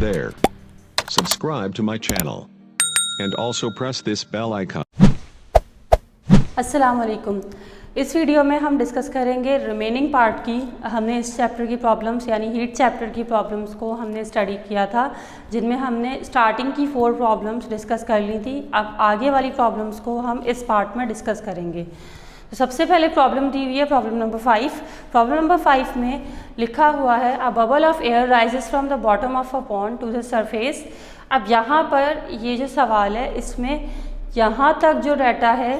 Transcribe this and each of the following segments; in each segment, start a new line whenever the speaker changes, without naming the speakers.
there. Subscribe to my channel. And also press this bell icon.
अस्सलाम वालेकुम। इस video में हम डिस्कस करेंगे रिमेनिंग पार्ट की। हमने इस चैप्टर की प्रॉब्लम्स यानी हीट चैप्टर की प्रॉब्लम्स को हमने स्टडी किया था, जिनमें हमने स्टार्टिंग की 4 प्रॉब्लम्स डिस्कस कर ली थी। अब आगे वाली प्रॉब्लम्स को हम इस पार्ट में डिस्कस करेंगे। तो सबसे पहले प्रॉब्लम दी हुई है प्रॉब्लम नंबर 5। प्रॉब्लम नंबर 5 में लिखा हुआ है a bubble of air rises from the bottom of a pond to the surface. अब यहाँ पर ये जो सवाल है, इसमें यहाँ तक जो डाटा है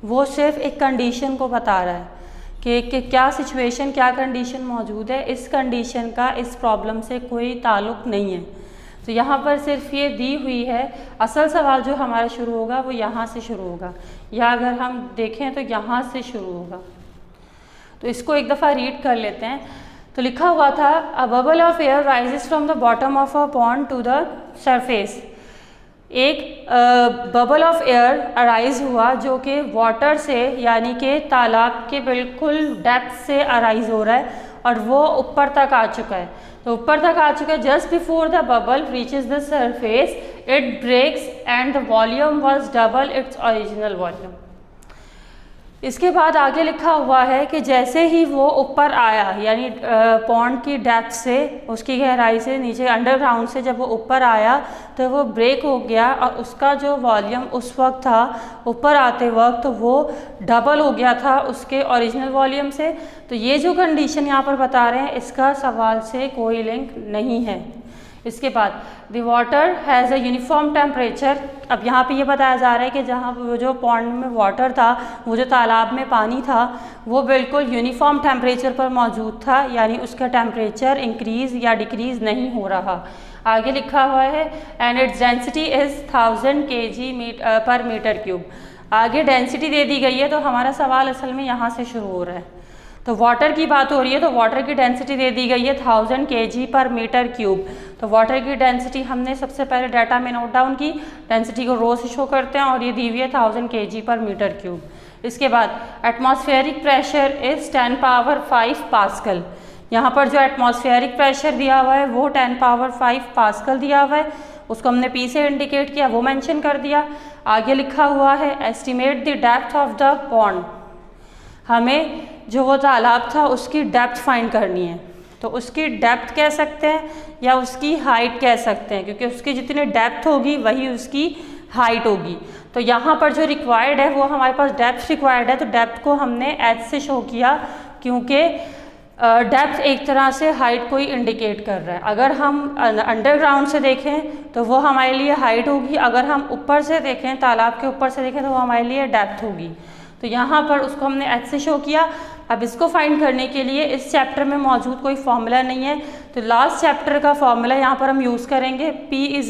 वो सिर्फ एक कंडीशन को बता रहा है कि क्या सिचुएशन, क्या कंडीशन मौजूद है। इस कंडीशन का इस प्रॉब्लम से कोई ताल्लुक़ नहीं है। तो यहाँ पर सिर्फ ये दी हुई है। असल सवाल जो हमारा शुरू होगा वो यहाँ से शुरू होगा, या अगर हम देखें तो यहाँ से शुरू होगा। तो इसको एक दफ़ा रीड कर लेते हैं। तो लिखा हुआ था a bubble of air rises from the bottom of a pond to the surface. एक बबल ऑफ एयर अराइज हुआ जो कि वाटर से यानी कि तालाब के बिल्कुल डेप्थ से अराइज हो रहा है और वो ऊपर तक आ चुका है। तो ऊपर तक आ चुका है। Just before the bubble reaches the surface it breaks and the volume was double its original volume. इसके बाद आगे लिखा हुआ है कि जैसे ही वो ऊपर आया, यानी पॉन्ड की डेप्थ से, उसकी गहराई से नीचे अंडरग्राउंड से जब वो ऊपर आया तो वो ब्रेक हो गया और उसका जो वॉल्यूम उस वक्त था ऊपर आते वक्त वो डबल हो गया था उसके ओरिजिनल वॉल्यूम से। तो ये जो कंडीशन यहाँ पर बता रहे हैं, इसका सवाल से कोई लिंक नहीं है। इसके बाद the water has a uniform temperature. अब यहाँ पे ये बताया जा रहा है कि जहाँ वो जो पॉन्ड में वाटर था, वो जो तालाब में पानी था, वो बिल्कुल यूनिफॉर्म टेम्परेचर पर मौजूद था, यानी उसका टेम्परेचर इंक्रीज़ या डिक्रीज़ नहीं हो रहा। आगे लिखा हुआ है and its density is 1000 kg पर मीटर क्यूब। आगे डेंसिटी दे दी गई है, तो हमारा सवाल असल में यहाँ से शुरू हो रहा है। तो वाटर की बात हो रही है, तो वाटर की डेंसिटी दे दी गई है 1000 kg पर मीटर क्यूब। तो वाटर की डेंसिटी हमने सबसे पहले डाटा में नोट डाउन की। डेंसिटी को रो से शो करते हैं और ये दी हुई है 1000 kg पर मीटर क्यूब। इसके बाद atmospheric pressure is 10 power 5 pascal. यहाँ पर जो एटमॉस्फेरिक प्रेशर दिया हुआ है वो 10 पावर 5 पास्कल दिया हुआ है। उसको हमने पी से इंडिकेट किया, वो मेंशन कर दिया। आगे लिखा हुआ है estimate the depth of the pond. हमें जो वो तालाब था उसकी डेप्थ फाइंड करनी है। तो उसकी डेप्थ कह सकते हैं या उसकी हाइट कह सकते हैं, क्योंकि उसकी जितनी डेप्थ होगी वही उसकी हाइट होगी। तो यहाँ पर जो रिक्वायर्ड है वो हमारे पास डेप्थ रिक्वायर्ड है, तो डेप्थ को हमने एच से शो किया, क्योंकि डेप्थ एक तरह से हाइट को ही इंडिकेट कर रहा है। अगर हम अंडरग्राउंड से देखें तो वो हमारे लिए हाइट होगी, अगर हम ऊपर से देखें, तालाब के ऊपर से देखें, तो वो हमारे लिए डेप्थ होगी। तो यहाँ पर उसको हमने एच से शो किया। अब इसको फाइंड करने के लिए इस चैप्टर में मौजूद कोई फॉर्मूला नहीं है, तो लास्ट चैप्टर का फॉर्मूला यहाँ पर हम यूज़ करेंगे, P =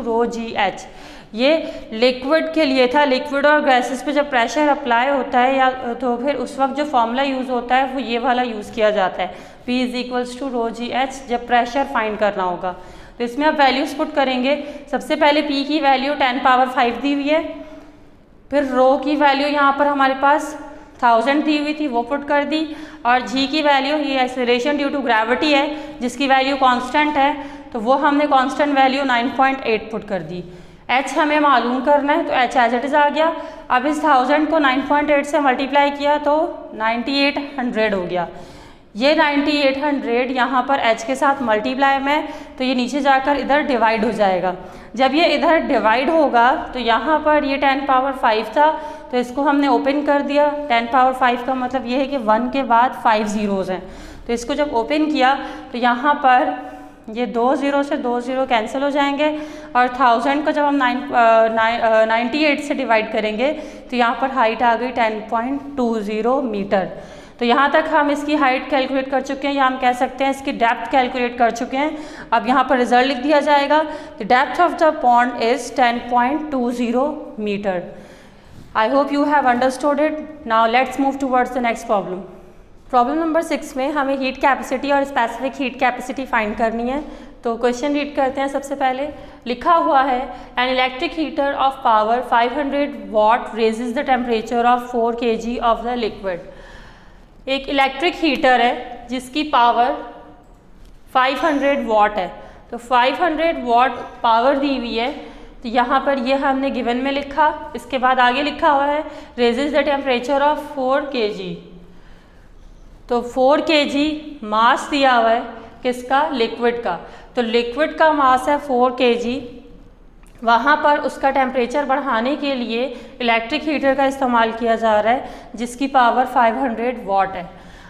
ρgh। ये लिक्विड के लिए था। लिक्विड और गैसेस पे जब प्रेशर अप्लाई होता है या तो फिर उस वक्त जो फॉर्मूला यूज़ होता है वो ये वाला यूज़ किया जाता है, P = ρgh, जब प्रेशर फाइंड करना होगा। तो इसमें आप वैल्यूज़ पुट करेंगे। सबसे पहले P की वैल्यू 10 पावर 5 दी हुई है, फिर रो की वैल्यू यहाँ पर हमारे पास 1000 दी हुई थी, वो पुट कर दी, और जी की वैल्यू, ये एक्सेलरेशन ड्यू टू ग्रेविटी है जिसकी वैल्यू कांस्टेंट है, तो वो हमने कांस्टेंट वैल्यू 9.8 पुट कर दी। एच हमें मालूम करना है, तो एच एज इट इज़ आ गया। अब इस 1000 को 9.8 से मल्टीप्लाई किया तो 9800 हो गया। ये 9800 यहाँ पर h के साथ मल्टीप्लाई में, तो ये नीचे जाकर इधर डिवाइड हो जाएगा। जब ये इधर डिवाइड होगा तो यहाँ पर ये 10 पावर 5 था, तो इसको हमने ओपन कर दिया। 10 पावर 5 का मतलब ये है कि 1 के बाद 5 ज़ीरोज़ हैं, तो इसको जब ओपन किया तो यहाँ पर ये 2 ज़ीरो से 2 ज़ीरो कैंसिल हो जाएंगे, और 1000 को जब हम 98 से डिवाइड करेंगे तो यहाँ पर हाइट आ गई 10.20 मीटर। तो यहाँ तक हम इसकी हाइट कैलकुलेट कर चुके हैं, या हम कह सकते हैं इसकी डेप्थ कैलकुलेट कर चुके हैं। अब यहाँ पर रिजल्ट लिख दिया जाएगा, the depth of the pond is 10.20 metre. I hope you have understood it. Now let's move towards the next problem. Problem number 6 में हमें हीट कैपेसिटी और स्पेसिफिक हीट कैपेसिटी फाइंड करनी है। तो क्वेश्चन रीड करते हैं। सबसे पहले लिखा हुआ है an electric heater of power 500 watt raises the temperature of 4 kg of the liquid. एक इलेक्ट्रिक हीटर है जिसकी पावर 500 वाट है। तो 500 वॉट पावर दी हुई है, तो यहाँ पर ये हमने गिवन में लिखा। इसके बाद आगे लिखा हुआ है रेजिज द टेम्परेचर ऑफ 4 kg। तो 4 kg मास दिया हुआ है किसका, लिक्विड का। तो लिक्विड का मास है 4 kg। वहाँ पर उसका टेम्परेचर बढ़ाने के लिए इलेक्ट्रिक हीटर का इस्तेमाल किया जा रहा है जिसकी पावर 500 वॉट है।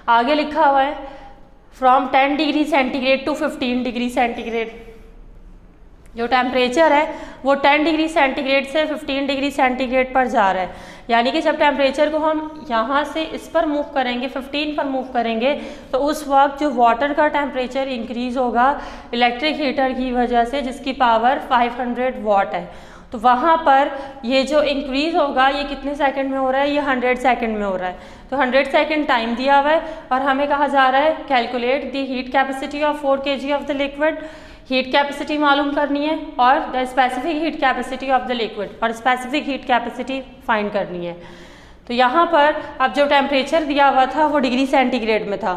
आगे लिखा हुआ है from 10 degree centigrade to 15 degree centigrade. जो टेम्परेचर है वो 10 डिग्री सेंटीग्रेड से 15 डिग्री सेंटीग्रेड पर जा रहा है। यानी कि जब टेम्परेचर को हम यहाँ से इस पर मूव करेंगे, 15 पर मूव करेंगे, तो उस वक्त जो वाटर का टेम्परेचर इंक्रीज़ होगा इलेक्ट्रिक हीटर की वजह से जिसकी पावर 500 वॉट है। तो वहाँ पर ये जो इंक्रीज़ होगा ये कितने सेकंड में हो रहा है, ये 100 सेकंड में हो रहा है। तो 100 सेकंड टाइम दिया हुआ है और हमें कहा जा रहा है calculate the heat capacity of 4 kg of the liquid. Heat capacity मालूम करनी है और the specific heat capacity of the liquid, और स्पेसिफिक हीट कैपेसिटी फाइंड करनी है। तो यहाँ पर अब जो टेम्परेचर दिया हुआ था वो डिग्री सेंटीग्रेड में था,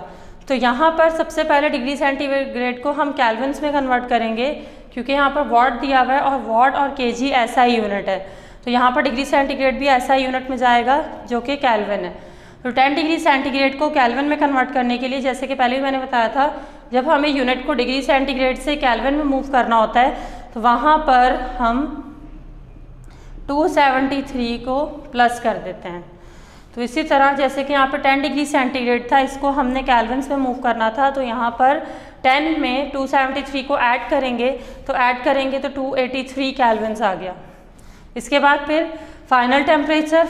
तो यहाँ पर सबसे पहले डिग्री सेंटीग्रेड को हम केल्विन्स में कन्वर्ट करेंगे क्योंकि यहाँ पर वॉट दिया हुआ है और वॉट और केजी SI यूनिट है। तो यहाँ पर डिग्री सेंटीग्रेड भी SI यूनिट में जाएगा जो कि केल्विन है। तो 10 डिग्री सेंटीग्रेड को केल्विन में कन्वर्ट करने के लिए, जैसे कि पहले भी मैंने बताया था, जब हमें यूनिट को डिग्री सेंटीग्रेड से केल्विन में मूव करना होता है तो वहाँ पर हम 273 को प्लस कर देते हैं। तो इसी तरह जैसे कि यहाँ पर 10 डिग्री सेंटीग्रेड था, इसको हमने केल्विन्स में मूव करना था, तो यहाँ पर 10 में 273 को ऐड करेंगे, तो 283 केल्विन्स आ गया। इसके बाद फिर फाइनल टेम्परेचर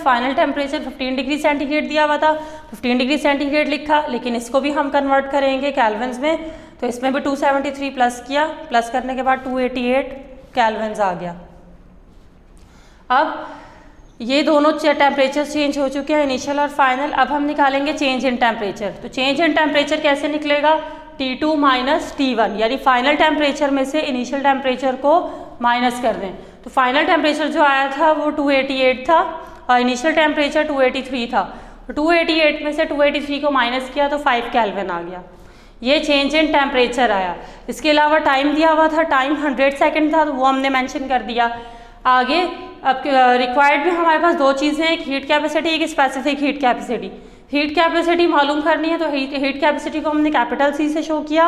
15 डिग्री सेंटीग्रेड दिया हुआ था, 15 डिग्री सेंटीग्रेड लिखा, लेकिन इसको भी हम कन्वर्ट करेंगे केल्विन्स में, तो इसमें भी 273 प्लस किया, प्लस करने के बाद 288 केल्विन्स आ गया। अब ये दोनों टेम्परेचर चेंज हो चुके हैं, इनिशियल और फाइनल। अब हम निकालेंगे चेंज इन टेम्परेचर। तो चेंज इन टेम्परेचर कैसे निकलेगा, T2 माइनस T1, यानी फाइनल टेम्परेचर में से इनिशियल टेम्परेचर को माइनस कर दें। तो फाइनल टेम्परेचर जो आया था वो 288 था और इनिशियल टेम्परेचर 283 था। तो 288 में से 283 को माइनस किया तो 5 केल्विन आ गया। ये चेंज इन टेम्परेचर आया। इसके अलावा टाइम दिया हुआ था, टाइम 100 सेकेंड था, तो वो हमने मेंशन कर दिया। आगे अब रिक्वायर्ड भी हमारे पास दो चीज़ें हैं, एक हीट कैपेसिटी, एक specific heat capacity. Heat capacity मालूम करनी है तो हीट कैपेसिटी को हमने कैपिटल C से शो किया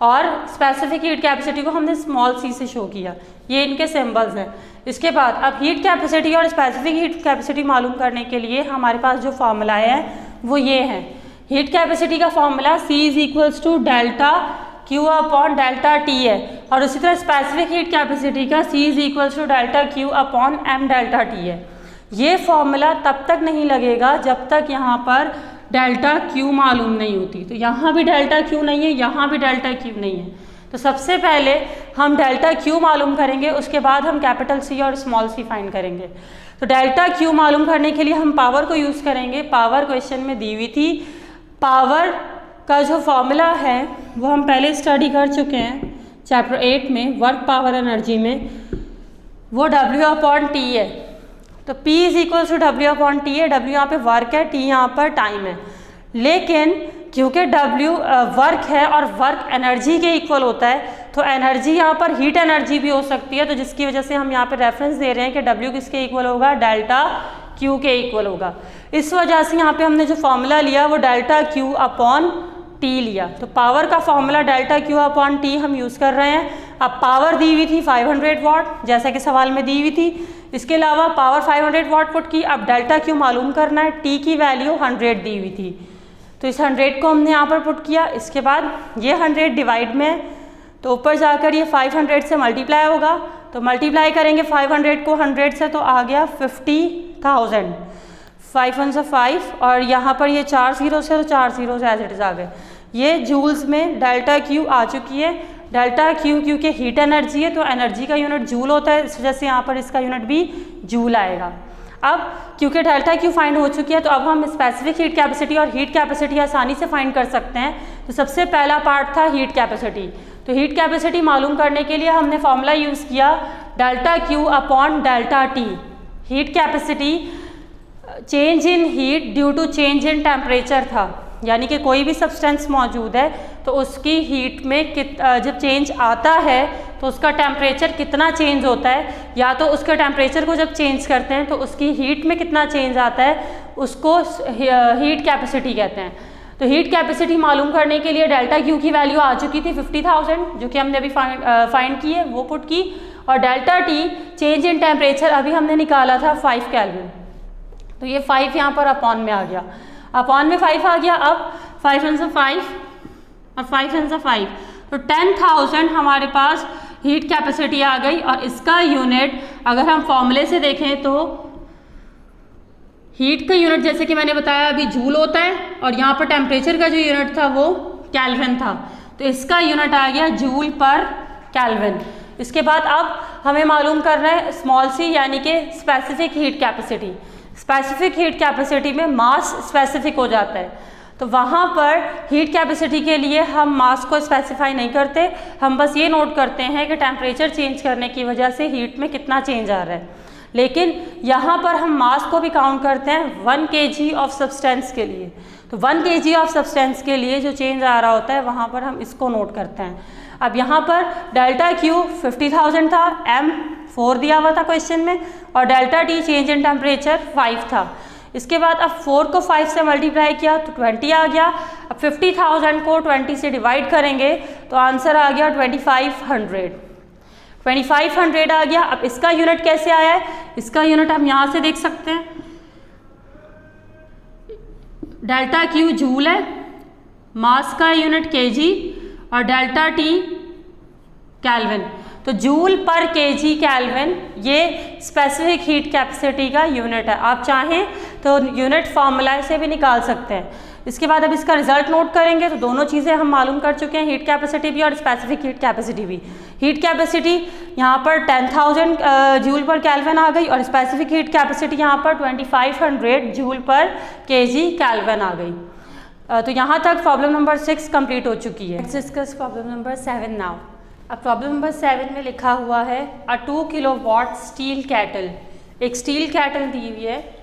और स्पेसिफिक हीट कैपेसिटी को हमने स्मॉल c से शो किया। ये इनके सिंबल्स हैं। इसके बाद अब हीट कैपेसिटी और स्पेसिफिक हीट कैपेसिटी मालूम करने के लिए हमारे पास जो फॉर्मूलाए हैं वो ये हैं। हीट कैपेसिटी का formula C = delta Q upon delta T है, और उसी तरह स्पेसिफिक हीट कैपेसिटी का C = delta Q upon M delta T है। ये फॉर्मूला तब तक नहीं लगेगा जब तक यहाँ पर डेल्टा Q मालूम नहीं होती। तो यहाँ भी डेल्टा Q नहीं है, यहाँ भी डेल्टा Q नहीं है। तो सबसे पहले हम डेल्टा Q मालूम करेंगे, उसके बाद हम कैपिटल C और स्मॉल c फाइंड करेंगे। तो डेल्टा Q मालूम करने के लिए हम पावर को यूज़ करेंगे। पावर क्वेश्चन में दी हुई थी। पावर का जो फॉर्मूला है वो हम पहले स्टडी कर चुके हैं चैप्टर 8 में, वर्क पावर एनर्जी में। वो W/T है। तो P = W/T है। W यहाँ पे वर्क है, T यहाँ पर टाइम है। लेकिन क्योंकि W वर्क है और वर्क एनर्जी के इक्वल होता है, तो एनर्जी यहाँ पर हीट एनर्जी भी हो सकती है। तो जिसकी वजह से हम यहाँ पे रेफरेंस दे रहे हैं कि W किसके इक्वल होगा, डेल्टा Q के इक्वल होगा। इस वजह से यहाँ पे हमने जो फॉर्मूला लिया वो डेल्टा Q अपॉन T लिया। तो पावर का formula delta Q upon T हम यूज़ कर रहे हैं। अब पावर दी हुई थी 500 वाट, जैसा कि सवाल में दी हुई थी। इसके अलावा पावर 500 वाट पुट की। अब डेल्टा Q मालूम करना है, T की वैल्यू 100 दी हुई थी, तो इस 100 को हमने यहाँ पर पुट किया। इसके बाद ये 100 डिवाइड में, तो ऊपर जाकर ये 500 से मल्टीप्लाई होगा। तो मल्टीप्लाई करेंगे 500 को 100 से, तो आ गया 50,000। 5 1 से 5 और यहाँ पर ये 4 0 से, तो 4 0 एज इट इज आ गए। ये जूल्स में डेल्टा Q आ चुकी है। डेल्टा Q क्योंकि हीट एनर्जी है तो एनर्जी का यूनिट जूल होता है, इस वजह से यहाँ पर इसका यूनिट भी जूल आएगा। अब क्योंकि डेल्टा Q फाइंड हो चुकी है, तो अब हम स्पेसिफिक हीट कैपेसिटी और हीट कैपेसिटी आसानी से फाइंड कर सकते हैं। तो सबसे पहला पार्ट था हीट कैपेसिटी। तो हीट कैपेसिटी मालूम करने के लिए हमने फॉर्मूला यूज़ किया delta Q upon delta T। Heat capacity change in heat due to change in temperature था। यानी कि कोई भी सब्सटेंस मौजूद है तो उसकी हीट में जब चेंज आता है तो उसका टेम्परेचर कितना चेंज होता है, या तो उसके टेम्परेचर को जब चेंज करते हैं तो उसकी हीट में कितना चेंज आता है, उसको हीट कैपेसिटी कहते हैं। तो हीट कैपेसिटी मालूम करने के लिए डेल्टा क्यू की वैल्यू आ चुकी थी 50,000 जो कि हमने अभी फाइंड की है, वो पुट की, और delta T change in temperature अभी हमने निकाला था 5 केल्विन। तो ये 5 यहाँ पर अपॉन में आ गया, अपॉन में 5 आ गया। अब 5 × 5 और 5 × 5 तो 10,000 हमारे पास हीट कैपेसिटी आ गई। और इसका यूनिट अगर हम फॉर्मूले से देखें तो हीट का यूनिट जैसे कि मैंने बताया अभी जूल होता है, और यहाँ पर टेम्परेचर का जो यूनिट था वो केल्विन था, तो इसका यूनिट आ गया जूल पर केल्विन। इसके बाद अब हमें मालूम करना है स्मॉल सी यानी कि specific heat capacity. Specific heat capacity में मास स्पेसिफिक हो जाता है, तो वहाँ पर हीट कैपेसिटी के लिए हम मास को स्पेसिफाई नहीं करते, हम बस ये नोट करते हैं कि टेम्परेचर चेंज करने की वजह से हीट में कितना चेंज आ रहा है। लेकिन यहाँ पर हम मास को भी काउंट करते हैं 1 kg ऑफ सब्सटेंस के लिए। तो 1 kg ऑफ सब्सटेंस के लिए जो चेंज आ रहा होता है वहाँ पर हम इसको नोट करते हैं। अब यहाँ पर डेल्टा क्यू 50,000 था, m 4 दिया हुआ था क्वेश्चन में, और delta T change in temperature 5 था। इसके बाद अब 4 को 5 से मल्टीप्लाई किया तो 20 आ गया। अब 50,000 को 20 से डिवाइड करेंगे तो आंसर आ गया 2500 आ गया। अब इसका यूनिट कैसे आया है, इसका यूनिट हम यहाँ से देख सकते हैं, डेल्टा क्यू जूल है, मास का यूनिट केजी और डेल्टा टी केल्विन। तो जूल पर केजी केल्विन ये स्पेसिफिक हीट कैपेसिटी का यूनिट है। आप चाहें तो यूनिट फार्मूला से भी निकाल सकते हैं। इसके बाद अब इसका रिजल्ट नोट करेंगे तो दोनों चीज़ें हम मालूम कर चुके हैं, हीट कैपेसिटी भी और स्पेसिफिक हीट कैपेसिटी भी। हीट कैपेसिटी यहाँ पर 10,000 जूल पर केल्विन आ गई और स्पेसिफिक हीट कैपेसिटी यहाँ पर 2500 जूल पर केजी केल्विन आ गई। तो यहाँ तक प्रॉब्लम नंबर 6 कंप्लीट हो चुकी है। Let's discuss problem number 7 now. अब प्रॉब्लम नंबर 7 में लिखा हुआ है अ 2 किलोवाट स्टील कैटल। एक स्टील कैटल दी हुई है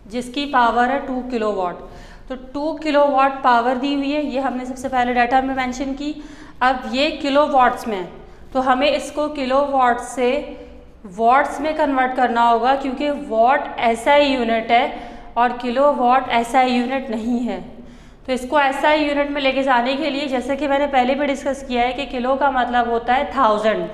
जिसकी पावर है 2 किलोवाट। तो 2 किलोवाट पावर दी हुई है, ये हमने सबसे पहले डाटा में मेंशन की। अब ये किलोवाट्स में, तो हमें इसको किलोवाट से वॉट्स में कन्वर्ट करना होगा, क्योंकि वॉट SI यूनिट है और किलोवाट SI यूनिट नहीं है। तो इसको SI यूनिट में लेके जाने के लिए, जैसे कि मैंने पहले भी डिस्कस किया है कि किलो का मतलब होता है 1000,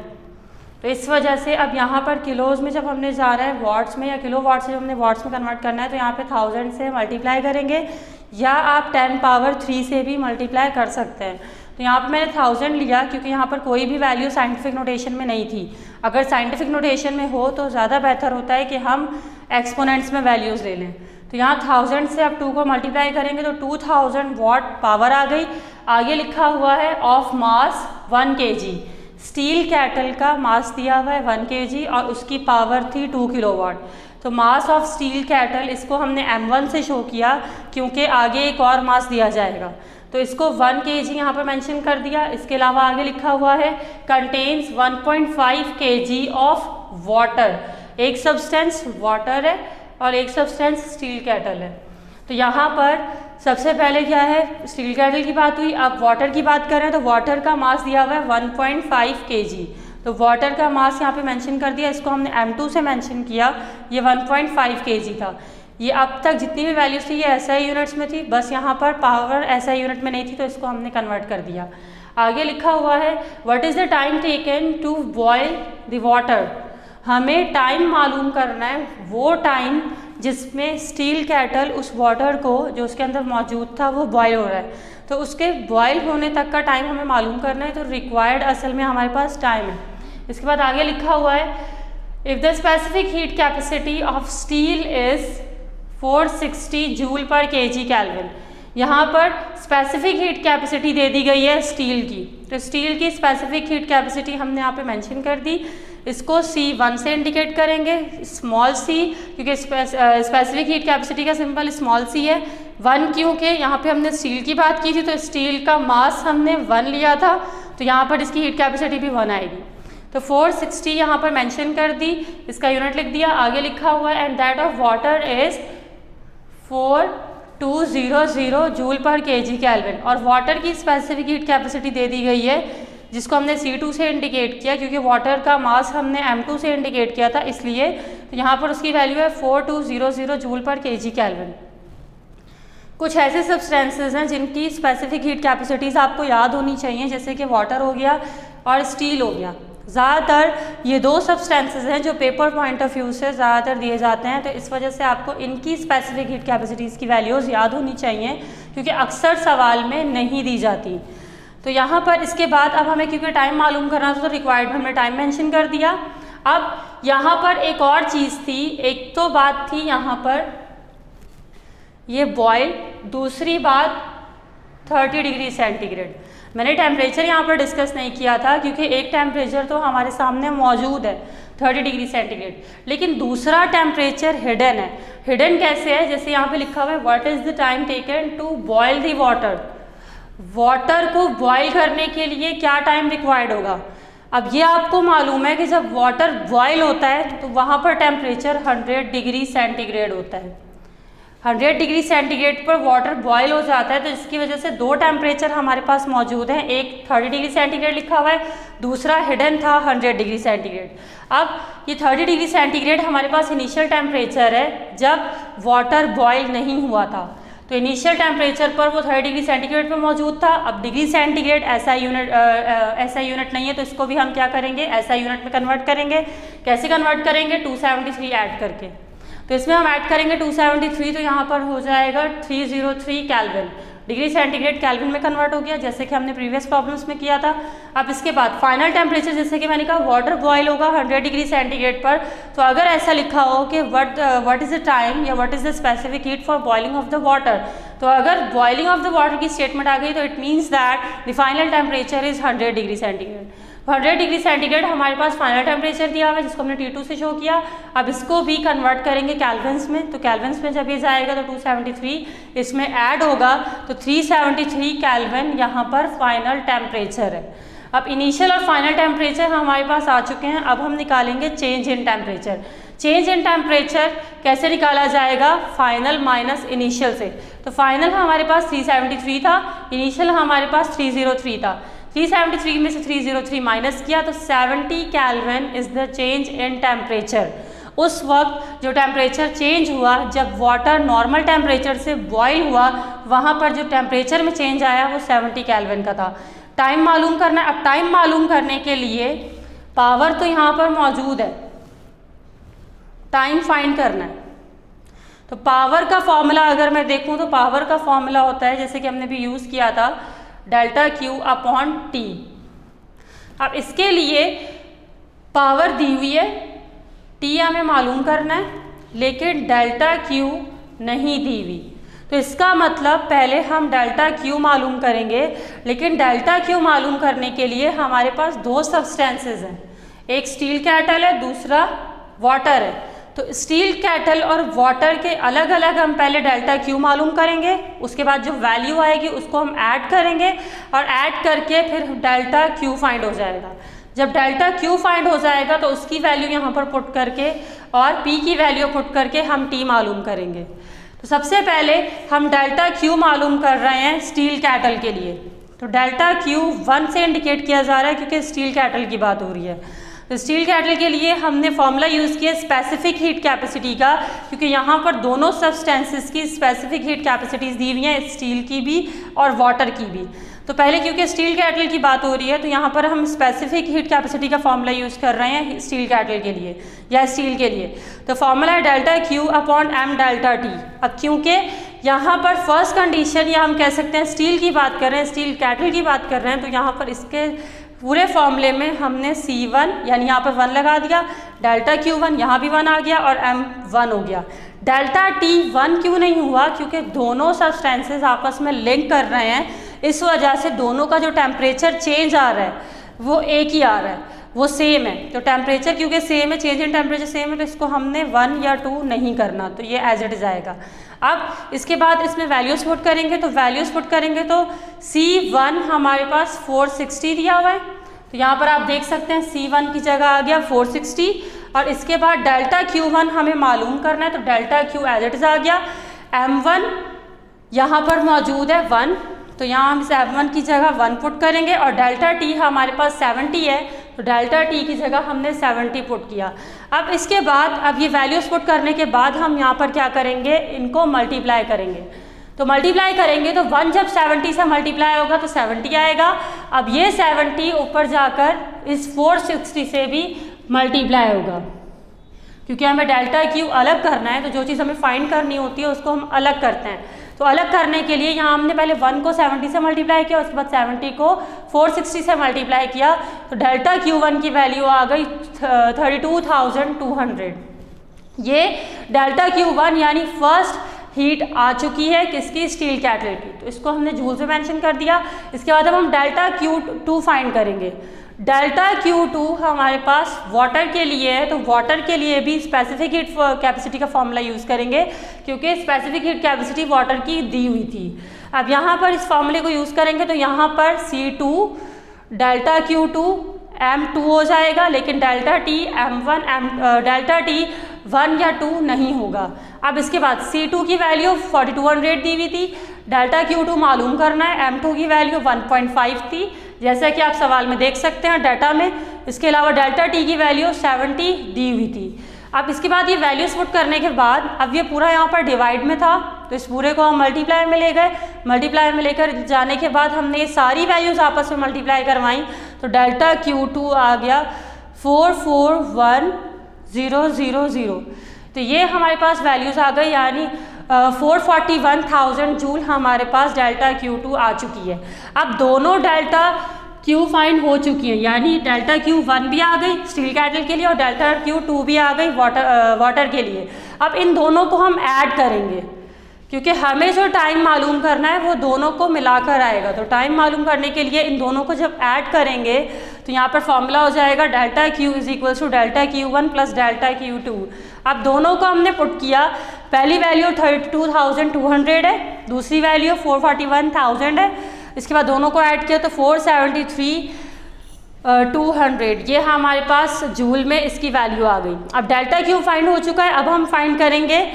तो इस वजह से अब यहाँ पर किलोज़ में जब हमने जा रहा है वॉट्स में या किलो वाट से जब हमने वॉट्स में कन्वर्ट करना है तो यहाँ पे 1000 से मल्टीप्लाई करेंगे, या आप 10 पावर 3 से भी मल्टीप्लाई कर सकते हैं। तो यहाँ पे मैंने 1000 लिया क्योंकि यहाँ पर कोई भी वैल्यू साइंटिफिक नोटेशन में नहीं थी। अगर साइंटिफिक नोटेशन में हो तो ज़्यादा बेहतर होता है कि हम एक्सपोनेंट्स में वैल्यूज़ ले लें। तो यहाँ 1000 से अब 2 को मल्टीप्लाई करेंगे तो 2000 वॉट पावर आ गई। आगे लिखा हुआ है of mass 1 kg। Steel cattle का मास दिया हुआ है 1 kg और उसकी पावर थी 2 किलोवाट। तो मास ऑफ स्टील कैटल, इसको हमने m1 से शो किया क्योंकि आगे एक और मास दिया जाएगा, तो इसको 1 kg यहाँ पर मेंशन कर दिया। इसके अलावा आगे लिखा हुआ है कंटेन्स 1.5 kg ऑफ वाटर। एक सब्सटेंस वाटर है और एक सब्सटेंस स्टील कैटल है। तो यहाँ पर सबसे पहले क्या है, स्टील कैटल की बात हुई। अब वाटर की बात करें तो वाटर का मास दिया हुआ है 1.5 kg। तो वाटर का मास यहाँ पे मेंशन कर दिया, इसको हमने m2 से मेंशन किया, ये 1.5 kg था। ये अब तक जितनी भी वैल्यूज थी ये SI यूनिट्स में थी, बस यहाँ पर पावर SI यूनिट में नहीं थी तो इसको हमने कन्वर्ट कर दिया। आगे लिखा हुआ है what is the time taken to boil the water. हमें टाइम मालूम करना है, वो टाइम जिसमें स्टील कैटल उस वाटर को जो उसके अंदर मौजूद था वो बॉयल हो रहा है, तो उसके बॉयल होने तक का टाइम हमें मालूम करना है। तो रिक्वायर्ड असल में हमारे पास टाइम है। इसके बाद आगे लिखा हुआ है if the specific heat capacity of steel is 460 joule पर kg केल्विन। यहाँ पर स्पेसिफिक हीट कैपेसिटी दे दी गई है स्टील की, तो स्टील की स्पेसिफिक हीट कैपेसिटी हमने यहाँ पे मेंशन कर दी। इसको C1 से इंडिकेट करेंगे, स्मॉल c, क्योंकि स्पेसिफिक हीट कैपेसिटी का सिंबल स्मॉल c है। 1 क्योंकि यहाँ पे हमने स्टील की बात की थी तो स्टील का मास हमने 1 लिया था, तो यहाँ पर इसकी हीट कैपेसिटी भी 1 आएगी। तो 460 यहाँ पर मेंशन कर दी, इसका यूनिट लिख दिया। आगे लिखा हुआ है and that of water is 4 200 joule पर केजी केल्विन, और वाटर की स्पेसिफिक हीट कैपेसिटी दे दी गई है जिसको हमने C2 से इंडिकेट किया, क्योंकि वाटर का मास हमने M2 से इंडिकेट किया था, इसलिए तो यहाँ पर उसकी वैल्यू है 4200 जूल पर केजी केल्विन। कुछ ऐसे सब्सटेंसेस हैं जिनकी स्पेसिफिक हीट कैपेसिटीज़ आपको याद होनी चाहिए, जैसे कि वाटर हो गया और स्टील हो गया। ज़्यादातर ये दो सब्सटेंसेस हैं जो पेपर पॉइंट ऑफ व्यू से ज़्यादातर दिए जाते हैं, तो इस वजह से आपको इनकी स्पेसिफिक हीट कैपेसिटीज़ की वैल्यूज़ याद होनी चाहिए, क्योंकि अक्सर सवाल में नहीं दी जाती। तो यहाँ पर इसके बाद अब हमें क्योंकि टाइम मालूम करना था तो रिक्वायर्ड हमने टाइम मेंशन कर दिया। अब यहाँ पर एक और चीज़ थी, एक तो बात थी यहाँ पर ये बॉयल, दूसरी बात 30 डिग्री सेंटीग्रेड। मैंने टेम्परेचर यहाँ पर डिस्कस नहीं किया था क्योंकि एक टेम्परेचर तो हमारे सामने मौजूद है 30 डिग्री सेंटीग्रेड, लेकिन दूसरा टेम्परेचर हिडन है। हिडन कैसे है? जैसे यहाँ पे लिखा हुआ है what is the time taken to boil the water. Water को बॉयल करने के लिए क्या टाइम रिक्वायर्ड होगा? अब ये आपको मालूम है कि जब वाटर बॉयल होता है तो वहाँ पर टेम्परेचर 100 डिग्री सेंटीग्रेड होता है। 100 डिग्री सेंटीग्रेड पर वाटर बॉयल हो जाता है, तो इसकी वजह से दो टेम्परेचर हमारे पास मौजूद हैं, एक 30 डिग्री सेंटीग्रेड लिखा हुआ है, दूसरा हिडन था 100 डिग्री सेंटीग्रेड। अब ये 30 डिग्री सेंटीग्रेड हमारे पास इनिशियल टेम्परेचर है जब वाटर बॉयल नहीं हुआ था, तो इनिशियल टेम्परेचर पर वो 30 डिग्री सेंटीग्रेड पर मौजूद था। अब डिग्री सेंटीग्रेड ऐसा यूनिट नहीं है, तो इसको भी हम क्या करेंगे, ऐसा यूनिट में कन्वर्ट करेंगे। कैसे कन्वर्ट करेंगे? 273 ऐड करके। तो इसमें हम ऐड करेंगे 273, तो यहाँ पर हो जाएगा 303 केल्विन। डिग्री सेंटीग्रेड केल्विन में कन्वर्ट हो गया, जैसे कि हमने प्रीवियस प्रॉब्लम्स में किया था। अब इसके बाद फाइनल टेम्परेचर, जैसे कि मैंने कहा वाटर बॉयल होगा 100 डिग्री सेंटीग्रेड पर, तो अगर ऐसा लिखा हो कि व्हाट इज़ द टाइम या what is the specific heat for boiling of the water, तो अगर बॉइलिंग ऑफ द वाटर की स्टेटमेंट आ गई तो it means that the final temperature is 100 degree centigrade. 100 degree centigrade हमारे पास फाइनल टेम्परेचर दिया हुआ है जिसको हमने T2 से शो किया। अब इसको भी कन्वर्ट करेंगे कैल्विन्स में, तो कैल्विन्स में जब ये जाएगा तो 273 इसमें ऐड होगा, तो 373 केल्विन यहाँ पर फाइनल टेम्परेचर है। अब इनिशियल और फाइनल टेम्परेचर हमारे पास आ चुके हैं, अब हम निकालेंगे change in temperature. Change in temperature कैसे निकाला जाएगा? फाइनल माइनस इनिशियल से। तो फाइनल हमारे पास 373 था, इनिशियल हमारे पास 303 था। 373 में से 303 माइनस किया तो 70 kelvin is the change in temperature. उस वक्त जो टेम्परेचर चेंज हुआ जब वाटर नॉर्मल टेम्परेचर से बॉयल हुआ, वहाँ पर जो टेम्परेचर में चेंज आया वो 70 केल्विन का था। टाइम मालूम करना है। अब टाइम मालूम करने के लिए पावर तो यहाँ पर मौजूद है, टाइम फाइंड करना है। तो पावर का फॉर्मूला अगर मैं देखूँ तो पावर का फॉर्मूला होता है, जैसे कि हमने भी यूज़ किया था, डेल्टा Q अपॉन T। अब इसके लिए पावर दी हुई है, T हमें मालूम करना है, लेकिन डेल्टा Q नहीं दी हुई। तो इसका मतलब पहले हम डेल्टा Q मालूम करेंगे, लेकिन डेल्टा Q मालूम करने के लिए हमारे पास दो सब्सटेंसेस हैं, एक स्टील कैटल है, दूसरा वाटर है। तो स्टील कैटल और वाटर के अलग अलग हम पहले डेल्टा Q मालूम करेंगे, उसके बाद जो वैल्यू आएगी उसको हम ऐड करेंगे और ऐड करके फिर डेल्टा Q फाइंड हो जाएगा। जब डेल्टा Q फाइंड हो जाएगा तो उसकी वैल्यू यहाँ पर पुट करके और P की वैल्यू पुट करके हम T मालूम करेंगे। तो सबसे पहले हम डेल्टा Q मालूम कर रहे हैं स्टील कैटल के लिए। तो डेल्टा Q 1 से इंडिकेट किया जा रहा है क्योंकि स्टील कैटल की बात हो रही है। तो स्टील कैटल के लिए हमने फॉर्मूला यूज़ किया स्पेसिफिक हीट कैपेसिटी का, क्योंकि यहाँ पर दोनों सब्सटेंसेस की स्पेसिफिक हीट कैपेसिटीज़ दी हुई हैं, स्टील की भी और वाटर की भी। तो पहले क्योंकि स्टील कैटल की बात हो रही है तो यहाँ पर हम स्पेसिफिक हीट कैपेसिटी का फॉर्मूला यूज़ कर रहे हैं स्टील कैटल के लिए या स्टील के लिए। तो फॉर्मूला है delta Q upon M delta T। अब क्योंकि यहाँ पर फर्स्ट कंडीशन या हम कह सकते हैं स्टील की बात कर रहे हैं, स्टील कैटल की बात कर रहे हैं, तो यहाँ पर इसके पूरे फॉर्मूले में हमने C1 यानी यहाँ पर 1 लगा दिया, डेल्टा Q1 यहाँ भी 1 आ गया और M 1 हो गया। डेल्टा T 1 क्यों नहीं हुआ? क्योंकि दोनों सब्सटेंसेस आपस में लिंक कर रहे हैं, इस वजह से दोनों का जो टेम्परेचर चेंज आ रहा है वो एक ही आ रहा है, वो सेम है। तो टेम्परेचर क्योंकि सेम है, चेंज इन टेम्परेचर सेम है, तो इसको हमने 1 या 2 नहीं करना, तो ये एज इट इज आएगा। अब इसके बाद इसमें वैल्यूज पुट करेंगे, तो वैल्यूज पुट करेंगे तो C1 हमारे पास 460 दिया हुआ है, तो यहाँ पर आप देख सकते हैं C1 की जगह आ गया 460। और इसके बाद डेल्टा Q1 हमें मालूम करना है, तो delta Q as it is आ गया। M1 यहाँ पर मौजूद है 1, तो यहाँ हम इस F1 की जगह 1 पुट करेंगे और डेल्टा टी हमारे पास 70 है, तो डेल्टा टी की जगह हमने 70 पुट किया। अब इसके बाद अब ये वैल्यूज़ पुट करने के बाद हम यहाँ पर क्या करेंगे, इनको मल्टीप्लाई करेंगे। तो मल्टीप्लाई करेंगे तो 1 जब 70 से मल्टीप्लाई होगा तो 70 आएगा। अब ये 70 ऊपर जाकर इस 460 से भी मल्टीप्लाई होगा, क्योंकि हमें डेल्टा क्यू अलग करना है, तो जो चीज़ हमें फाइंड करनी होती है उसको हम अलग करते हैं। तो अलग करने के लिए यहाँ हमने पहले 1 को 70 से मल्टीप्लाई किया, उसके बाद 70 को 460 से मल्टीप्लाई किया, तो डेल्टा Q1 की वैल्यू आ गई 32,200। ये डेल्टा Q1 यानी फर्स्ट हीट आ चुकी है किसकी, स्टील कैटल की, तो इसको हमने जूल्स में मेंशन कर दिया। इसके बाद अब हम डेल्टा Q2 फाइंड करेंगे। डेल्टा Q2 हमारे पास वाटर के लिए है, तो वाटर के लिए भी स्पेसिफिक हीट कैपेसिटी का फॉर्मूला यूज़ करेंगे, क्योंकि स्पेसिफिक हीट कैपेसिटी वाटर की दी हुई थी। अब यहाँ पर इस फॉर्मूले को यूज़ करेंगे तो यहाँ पर C2 डेल्टा Q2 M2 हो जाएगा, लेकिन delta T M1 delta T 1 या 2 नहीं होगा। अब इसके बाद C2 की वैल्यू 4200 दी हुई थी, डेल्टा Q2 मालूम करना है, M2 की वैल्यू 1.5 थी, जैसा कि आप सवाल में देख सकते हैं डाटा में। इसके अलावा डेल्टा T की वैल्यू 70 दी हुई थी। अब इसके बाद ये वैल्यूज पुट करने के बाद अब ये पूरा यहाँ पर डिवाइड में था, तो इस पूरे को हम मल्टीप्लाई में ले गए। मल्टीप्लाई में लेकर जाने के बाद हमने ये सारी वैल्यूज आपस में मल्टीप्लाई करवाई, तो डेल्टा Q2 आ गया 441,000। तो ये हमारे पास वैल्यूज आ गई, यानी 441,000 जूल हमारे पास डेल्टा Q2 आ चुकी है। अब दोनों डेल्टा Q फाइंड हो चुकी है, यानी डेल्टा Q1 भी आ गई स्टील कैटल के लिए और डेल्टा Q2 भी आ गई वाटर के लिए। अब इन दोनों को हम ऐड करेंगे, क्योंकि हमें जो टाइम मालूम करना है वो दोनों को मिलाकर आएगा। तो टाइम मालूम करने के लिए इन दोनों को जब ऐड करेंगे तो यहाँ पर फॉर्मूला हो जाएगा delta Q is equal to delta Q1 plus delta Q2। अब दोनों को हमने पुट किया, पहली वैल्यू 32,200 है, दूसरी वैल्यू 441,000 है। इसके बाद दोनों को ऐड किया तो 473,200, ये हमारे पास जूल में इसकी वैल्यू आ गई। अब डेल्टा Q फाइंड हो चुका है, अब हम फाइंड करेंगे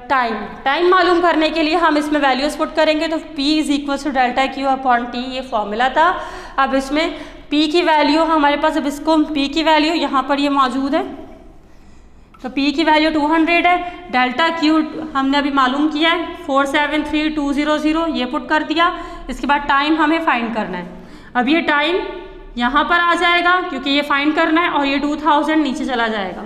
टाइम मालूम करने के लिए हम इसमें वैल्यूज पुट करेंगे, तो P is equal to delta Q upon T, ये फॉर्मूला था। अब इसमें P की वैल्यू हमारे पास, अब इसको P की वैल्यू यहाँ पर ये मौजूद है, तो P की वैल्यू 200 है, डेल्टा Q हमने अभी मालूम किया है 473,200, ये पुट कर दिया। इसके बाद टाइम हमें फाइंड करना है। अब ये टाइम यहाँ पर आ जाएगा क्योंकि ये फाइंड करना है, और ये 2000 नीचे चला जाएगा।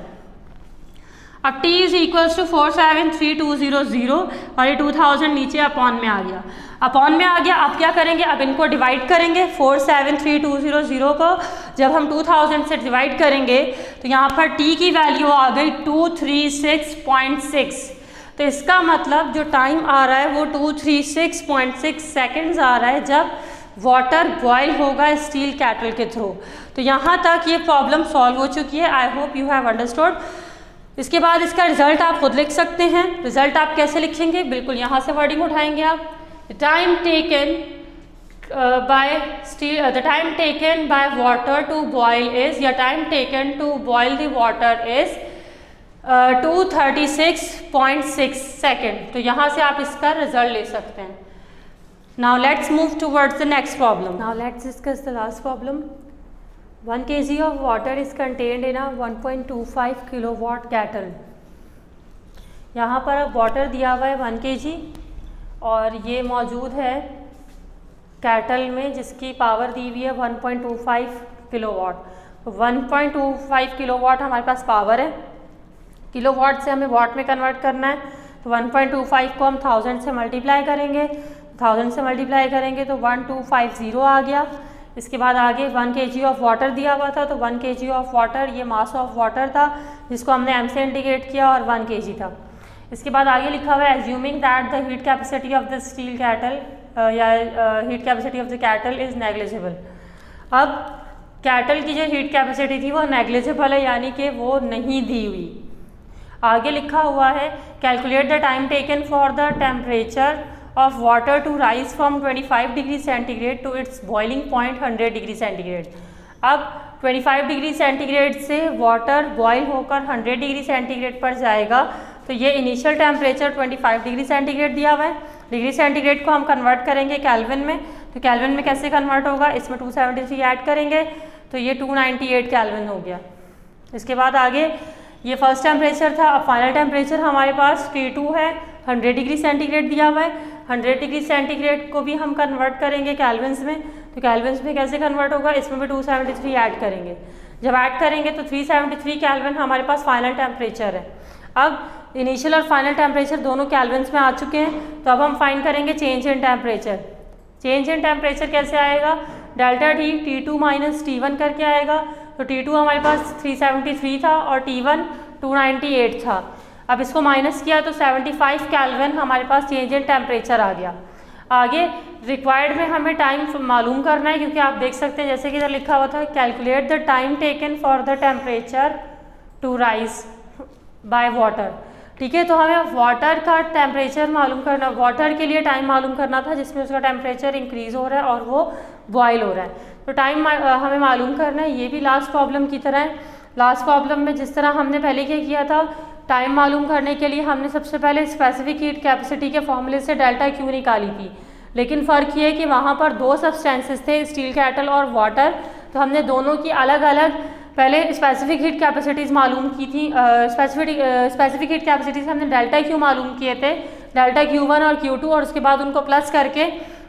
अब T इज इक्वल्स टू 473,200 और ये 2000 नीचे अपॉन में आ गया। अपॉन में आ गया, अब क्या करेंगे, अब इनको डिवाइड करेंगे। 473,200 को जब हम 2000 से डिवाइड करेंगे तो यहाँ पर T की वैल्यू आ गई 236.6। तो इसका मतलब जो टाइम आ रहा है वो 236.6 सेकेंड्स आ रहा है जब वाटर बॉयल होगा स्टील कैटल के थ्रू। तो यहाँ तक ये प्रॉब्लम सॉल्व हो चुकी है। आई होप यू हैव अंडरस्टूड। इसके बाद इसका रिजल्ट आप खुद लिख सकते हैं। रिजल्ट आप कैसे लिखेंगे, बिल्कुल यहाँ से वर्डिंग उठाएंगे आप। Time taken by water to boil is, या time taken to boil the water is 236.6 second. तो यहाँ से आप इसका रिजल्ट ले सकते हैं। Now let's move towards the next problem. Now let's discuss the last problem. 1 kg of water is contained in a 1.25 kilowatt kettle। यहाँ पर अब वाटर दिया हुआ है 1 kg और ये मौजूद है कैटल में जिसकी पावर दी हुई है 1.25 किलोवाट। तो 1.25 किलोवाट हमारे पास पावर है, किलोवाट से हमें वाट में कन्वर्ट करना है। तो 1.25 को हम 1000 से मल्टीप्लाई करेंगे, 1000 से मल्टीप्लाई करेंगे तो 1250 आ गया। इसके बाद आगे 1 kg ऑफ वाटर दिया हुआ था, तो 1 kg ऑफ वाटर ये मास ऑफ वाटर था जिसको हमने m से इंडिकेट किया और 1 kg था। इसके बाद आगे लिखा हुआ है assuming that the heat capacity of the steel kettle या heat capacity of the kettle is negligible. अब कैटल की जो हीट कैपेसिटी थी वो नेग्लिजिबल है, यानी कि वो नहीं दी हुई। आगे लिखा हुआ है calculate the time taken for the temperature of water to rise from 25 degree centigrade to its boiling point 100 degree centigrade. अब 25 डिग्री सेंटीग्रेड से वाटर बॉयल होकर 100 डिग्री सेंटीग्रेड पर जाएगा। तो ये इनिशियल टेम्परेचर 25 डिग्री सेंटीग्रेड दिया हुआ है डिग्री सेंटीग्रेड को हम कन्वर्ट करेंगे केल्विन में, तो केल्विन में कैसे कन्वर्ट होगा, इसमें 273 ऐड करेंगे तो ये 298 केल्विन हो गया। इसके बाद आगे ये फर्स्ट टेम्परेचर था, अब फाइनल टेम्परेचर हमारे पास T2 है, 100 डिग्री सेंटीग्रेड दिया हुआ है। 100 डिग्री सेंटीग्रेड को भी हम कन्वर्ट करेंगे केल्विन्स में, तो केल्विन्स में कैसे कन्वर्ट होगा, इसमें भी 273 ऐड करेंगे। जब ऐड करेंगे तो 373 केल्विन हमारे पास फाइनल टेम्परेचर है। अब इनिशियल और फाइनल टेम्परेचर दोनों केल्विन्स में आ चुके हैं, तो अब हम फाइंड करेंगे change in temperature. Change in temperature कैसे आएगा, delta T T2 minus T1 करके आएगा। तो T2 हमारे पास 373 था और T1 298 था। अब इसको माइनस किया तो 75 केल्विन हमारे पास चेंज इन टेम्परेचर आ गया। आगे रिक्वायर्ड में हमें टाइम मालूम करना है, क्योंकि आप देख सकते हैं जैसे कि इधर लिखा हुआ था, calculate the time taken for the temperature to rise by water. ठीक है, तो हमें वाटर का टेम्परेचर मालूम करना, वाटर के लिए टाइम मालूम करना था जिसमें उसका टेम्परेचर इंक्रीज हो रहा है और वो बॉयल हो रहा है। तो टाइम हमें मालूम करना है। ये भी लास्ट प्रॉब्लम की तरह है। लास्ट प्रॉब्लम में जिस तरह हमने पहले क्या किया था, टाइम मालूम करने के लिए हमने सबसे पहले स्पेसिफिक हीट कैपेसिटी के फॉर्मूले से डेल्टा क्यू निकाली थी, लेकिन फ़र्क ये है कि वहाँ पर दो सब्सटेंसेस थे, स्टील कैटल और वाटर। तो हमने दोनों की अलग अलग पहले स्पेसिफिक हीट कैपेसिटीज़ मालूम की थी। स्पेसिफिक हीट कैपेसिटीज़ हमने डेल्टा क्यू मालूम किए थे, डेल्टा Q1 और Q2, और उसके बाद उनको प्लस करके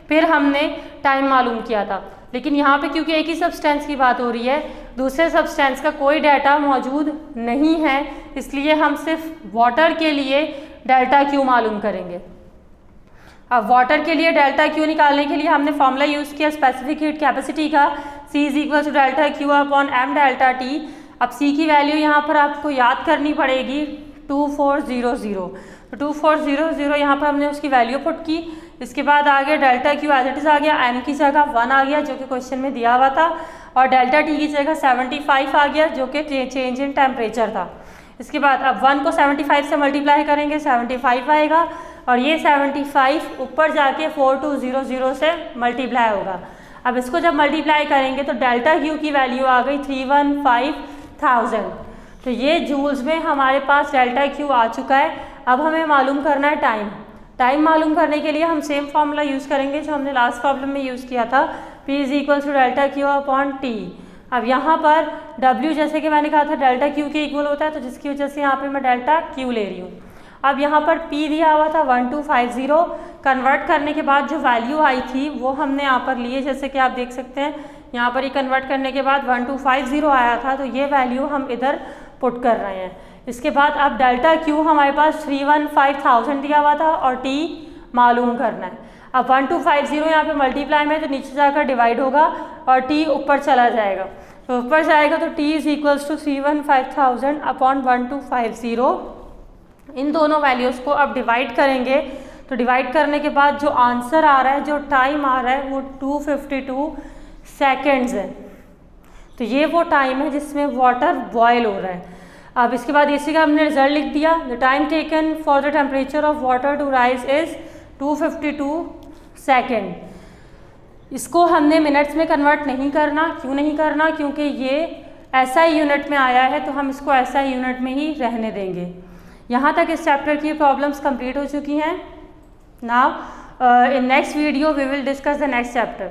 फिर हमने टाइम मालूम किया था। लेकिन यहाँ पे क्योंकि एक ही सब्सटेंस की बात हो रही है, दूसरे सब्सटेंस का कोई डाटा मौजूद नहीं है, इसलिए हम सिर्फ वाटर के लिए डेल्टा Q मालूम करेंगे। अब वाटर के लिए डेल्टा Q निकालने के लिए हमने फॉर्मूला यूज़ किया स्पेसिफिक हीट कैपेसिटी का, C is equal to delta Q upon m delta T। अब C की वैल्यू यहाँ पर आपको याद करनी पड़ेगी 2400। तो 2400 यहाँ पर हमने उसकी वैल्यू पुट की। इसके बाद आगे delta Q as it is आ गया, m की जगह 1 आ गया जो कि क्वेश्चन में दिया हुआ था, और डेल्टा T की जगह 75 आ गया जो कि चेंज इन टेम्परेचर था। इसके बाद अब 1 को 75 से मल्टीप्लाई करेंगे, 75 आएगा, और ये 75 ऊपर जाके 4200 से मल्टीप्लाई होगा। अब इसको जब मल्टीप्लाई करेंगे तो डेल्टा Q की वैल्यू आ गई 315,000। तो ये जूल्स में हमारे पास डेल्टा Q आ चुका है। अब हमें मालूम करना है टाइम। टाइम मालूम करने के लिए हम सेम फार्मूला यूज़ करेंगे जो हमने लास्ट प्रॉब्लम में यूज़ किया था, P is equal to delta Q upon T। अब यहाँ पर W जैसे कि मैंने कहा था डेल्टा Q के इक्वल होता है, तो जिसकी वजह से यहाँ पे मैं डेल्टा Q ले रही हूँ। अब यहाँ पर P दिया हुआ था 1250, कन्वर्ट करने के बाद जो वैल्यू आई थी वो हमने यहाँ पर लिए, जैसे कि आप देख सकते हैं यहाँ पर ये कन्वर्ट करने के बाद 1250 आया था, तो ये वैल्यू हम इधर पुट कर रहे हैं। इसके बाद अब डेल्टा Q हमारे पास 315,000 दिया हुआ था और T मालूम करना है। अब 1250 यहाँ पे मल्टीप्लाई में तो नीचे जाकर डिवाइड होगा और T ऊपर चला जाएगा, तो ऊपर जाएगा तो T is equals to 315,000 upon 1250। इन दोनों वैल्यूज़ को अब डिवाइड करेंगे, तो डिवाइड करने के बाद जो आंसर आ रहा है, जो टाइम आ रहा है वो 252 सेकेंड्स है। तो ये वो टाइम है जिसमें वाटर बॉयल हो रहा है। अब इसके बाद इसी का हमने रिजल्ट लिख दिया, the time taken for the temperature of water to rise is 252 second. इसको हमने मिनट्स में कन्वर्ट नहीं करना। क्यों नहीं करना? क्योंकि ये SI यूनिट में आया है, तो हम इसको SI यूनिट में ही रहने देंगे। यहाँ तक इस चैप्टर की प्रॉब्लम्स कंप्लीट हो चुकी हैं। Now in next video we will discuss the next chapter.